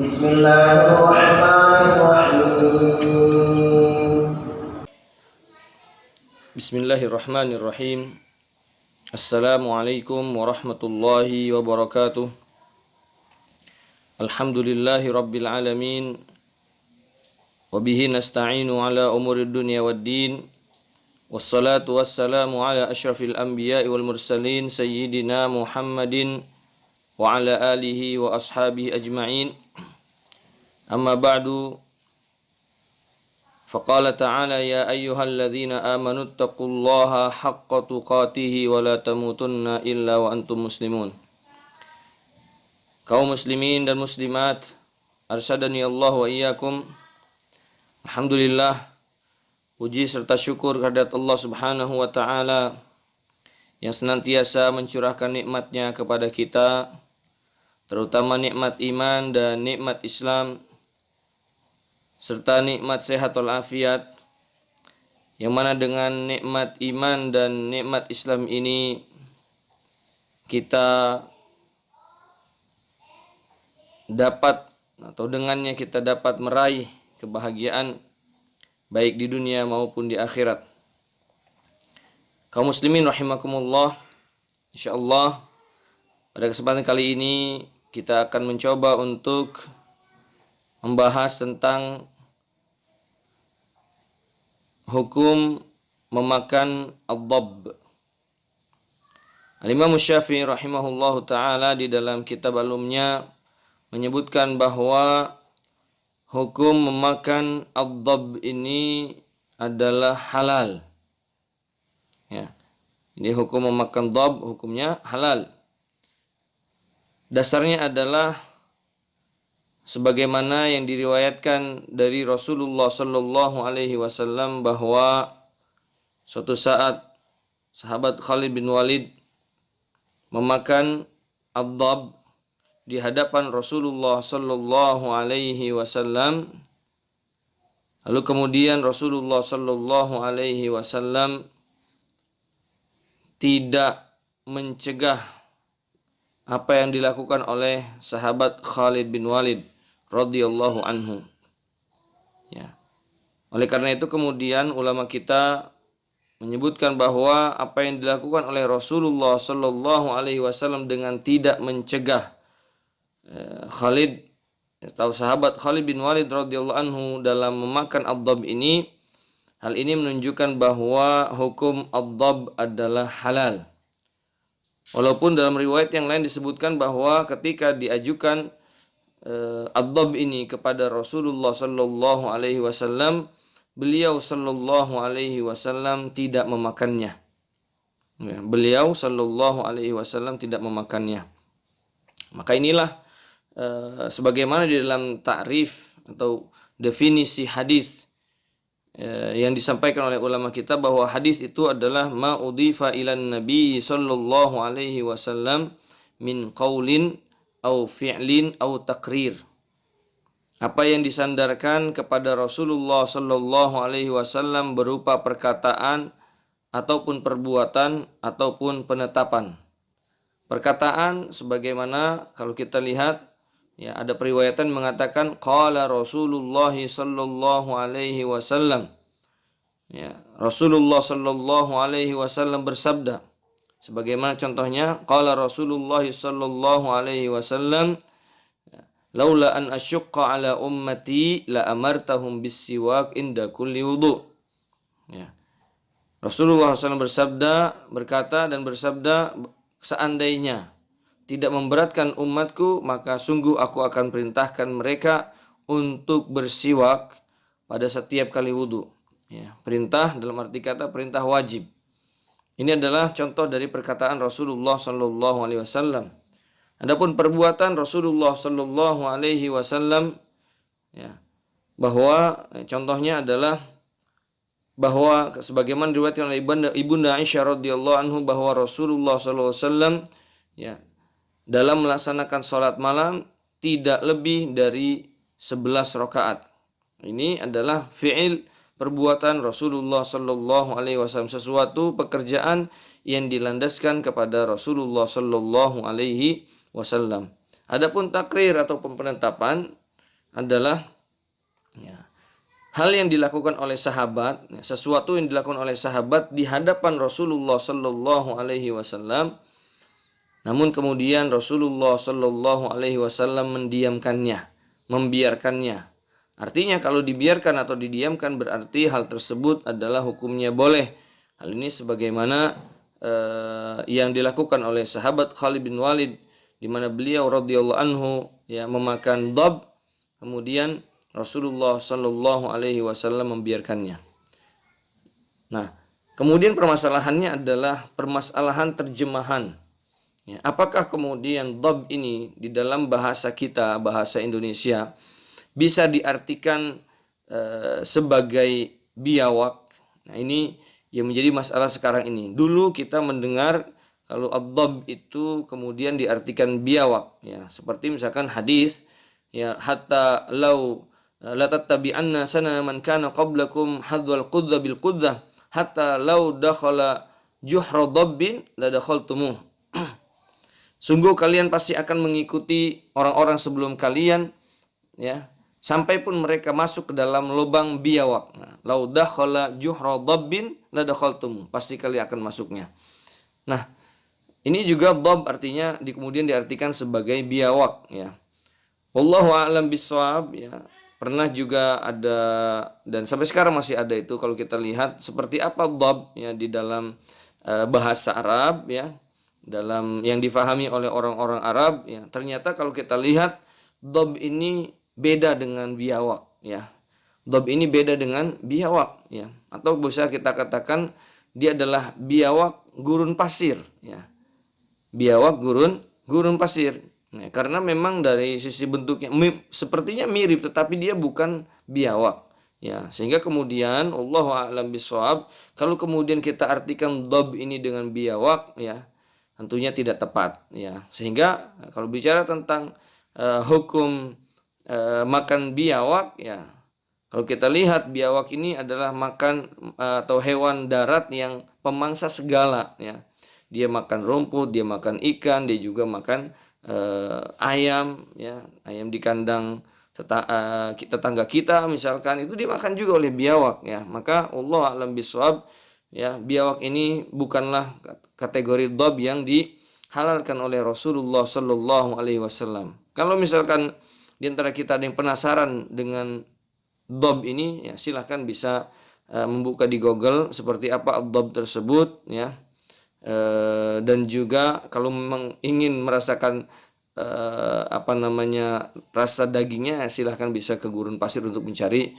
Bismillahirrahmanirrahim. Bismillahirrahmanirrahim. Assalamualaikum warahmatullahi wabarakatuh. Alhamdulillahi rabbil alamin. Wabihi nasta'inu ala umurid dunya waddin. Wassalatu wassalamu ala ashrafil anbiya'i wal mursalin sayyidina Muhammadin wa ala alihi wa ashabihi ajma'in. Amma ba'du. فقال تعالى يا أيها الذين آمنوا اتقوا الله حق تقاته ولا تموتن إلا وأنتم مسلمون. Kaum muslimin dan muslimat, arsyadani Allah wa iyyakum. Alhamdulillah, puji serta syukur kehadirat Allah Subhanahu wa taala yang senantiasa mencurahkan nikmat-Nya kepada kita, terutama nikmat iman dan nikmat Islam, serta nikmat sehat walafiat, yang mana dengan nikmat iman dan nikmat Islam ini kita dapat atau dengannya kita dapat meraih kebahagiaan baik di dunia maupun di akhirat. Kaum muslimin rahimakumullah, insyaallah pada kesempatan kali ini kita akan mencoba untuk membahas tentang hukum memakan ad-dhabb. Al-Imam Syafi'i rahimahullahu ta'ala di dalam kitab Al-Umnya menyebutkan bahwa hukum memakan ad-dhabb ini adalah halal. Ya. Ini hukum memakan dhabb hukumnya halal. Dasarnya adalah sebagaimana yang diriwayatkan dari Rasulullah sallallahu alaihi wasallam bahwa suatu saat sahabat Khalid bin Walid memakan ad-dhabb di hadapan Rasulullah sallallahu alaihi wasallam. Lalu kemudian Rasulullah sallallahu alaihi wasallam tidak mencegah apa yang dilakukan oleh sahabat Khalid bin Walid radhiyallahu anhu. Ya. Oleh karena itu kemudian ulama kita menyebutkan bahwa apa yang dilakukan oleh Rasulullah sallallahu alaihi wasallam dengan tidak mencegah Khalid atau sahabat Khalid bin Walid radhiyallahu anhu dalam memakan ad-dhabb ini, hal ini menunjukkan bahwa hukum ad-dhabb adalah halal. Walaupun dalam riwayat yang lain disebutkan bahwa ketika diajukan ad-dhabb ini kepada Rasulullah sallallahu alaihi wasallam, beliau sallallahu alaihi wasallam tidak memakannya. Ya, beliau sallallahu alaihi wasallam tidak memakannya. Maka inilah sebagaimana di dalam ta'rif atau definisi hadis yang disampaikan oleh ulama kita bahwa hadis itu adalah ma udhifa ilan nabi sallallahu alaihi wasallam min qaulin au fi'lin au taqrir. Apa yang disandarkan kepada Rasulullah sallallahu alaihi wasallam berupa perkataan ataupun perbuatan ataupun penetapan. Perkataan sebagaimana kalau kita lihat ya ada periwayatan mengatakan qala Rasulullah sallallahu alaihi wasallam. Ya, Rasulullah sallallahu alaihi wasallam bersabda. Sebagaimana contohnya qala Rasulullah sallallahu alaihi wasallam laula an asyqa ala ummati la amartahum bis-siwak inda kulli wudu. Ya. Rasulullah SAW bersabda, seandainya tidak memberatkan umatku, maka sungguh aku akan perintahkan mereka untuk bersiwak pada setiap kali wudu. Ya, perintah dalam arti kata perintah wajib. Ini adalah contoh dari perkataan Rasulullah sallallahu alaihi wasallam. Adapun perbuatan Rasulullah sallallahu alaihi wasallam ya, bahwa contohnya adalah bahwa sebagaimana diriwayatkan oleh Ibunda Aisyah radhiyallahu anhu bahwa Rasulullah sallallahu alaihi wasallam ya dalam melaksanakan salat malam tidak lebih dari 11 rakaat. Ini adalah fi'il perbuatan Rasulullah sallallahu alaihi wasallam, sesuatu pekerjaan yang dilandaskan kepada Rasulullah sallallahu alaihi wasallam. Adapun takrir atau penetapan adalah ya, hal yang dilakukan oleh sahabat, ya, sesuatu yang dilakukan oleh sahabat di hadapan Rasulullah Sallallahu Alaihi Wasallam, namun kemudian Rasulullah Sallallahu Alaihi Wasallam mendiamkannya, membiarkannya. Artinya kalau dibiarkan atau didiamkan berarti hal tersebut adalah hukumnya boleh. Hal ini sebagaimana yang dilakukan oleh sahabat Khalid bin Walid, di mana beliau radhiyallahu anhu ya memakan dhab, kemudian Rasulullah Sallallahu Alaihi Wasallam membiarkannya. Nah, kemudian permasalahannya adalah permasalahan terjemahan. Ya, apakah kemudian dhab ini di dalam bahasa kita, bahasa Indonesia, bisa diartikan sebagai biawak? Nah, ini yang menjadi masalah sekarang ini. Dulu kita mendengar kalau ad-dhab itu kemudian diartikan biawak, ya, seperti misalkan hadis, ya, hatta law la tattabi'anna sanana man kana qablakum hadwal qudza bil qudza hatta law dakhala juhra dhabbin la dakhaltumuh. Sungguh kalian pasti akan mengikuti orang-orang sebelum kalian, ya, sampai pun mereka masuk ke dalam lubang biawak. Nah, lau dakhala juhra dhabbin la dakhaltum, pasti kalian akan masuknya. Nah, ini juga dhab artinya kemudian diartikan sebagai biawak, ya. Wallahu a'lam bishawab, ya. Pernah juga ada dan sampai sekarang masih ada itu kalau kita lihat seperti apa dhab ya di dalam bahasa Arab, ya. Dalam yang difahami oleh orang-orang Arab, ya, ternyata kalau kita lihat dhab ini beda dengan biawak, ya. Dhab ini beda dengan biawak, ya. Atau bisa kita katakan dia adalah biawak gurun pasir, ya. Biawak gurun pasir. Nah, karena memang dari sisi bentuknya sepertinya mirip tetapi dia bukan biawak, ya. Sehingga kemudian Allahu a'lam bishawab, kalau kemudian kita artikan dhab ini dengan biawak, ya, tentunya tidak tepat, ya. Sehingga kalau bicara tentang hukum makan biawak, ya, kalau kita lihat biawak ini adalah makan atau hewan darat yang pemangsa segala, ya. Dia makan rumput, dia makan ikan, dia juga makan ayam, ya, ayam di kandang tetangga kita misalkan, itu dimakan juga oleh biawak, ya. Maka Allah a'lam bishawab, ya, biawak ini bukanlah kategori dhab yang dihalalkan oleh Rasulullah Sallallahu Alaihi Wasallam. Kalau misalkan di antara kita ada yang penasaran dengan dhab ini, ya, silahkan bisa membuka di Google seperti apa dhab tersebut, ya. Dan juga kalau memang ingin merasakan rasa dagingnya, silahkan bisa ke gurun pasir untuk mencari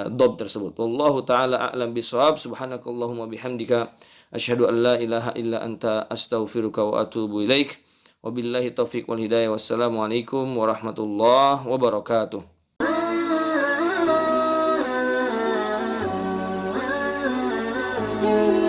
dhab tersebut. Wallahu taala a'lam bishawab. Subhanakallahumma bihamdika asyhadu an la ilaha illa anta astaghfiruka wa atubu ilaik. Wabillahi taufik wal hidayah. Wassalamualaikum warahmatullahi wabarakatuh. Thank you.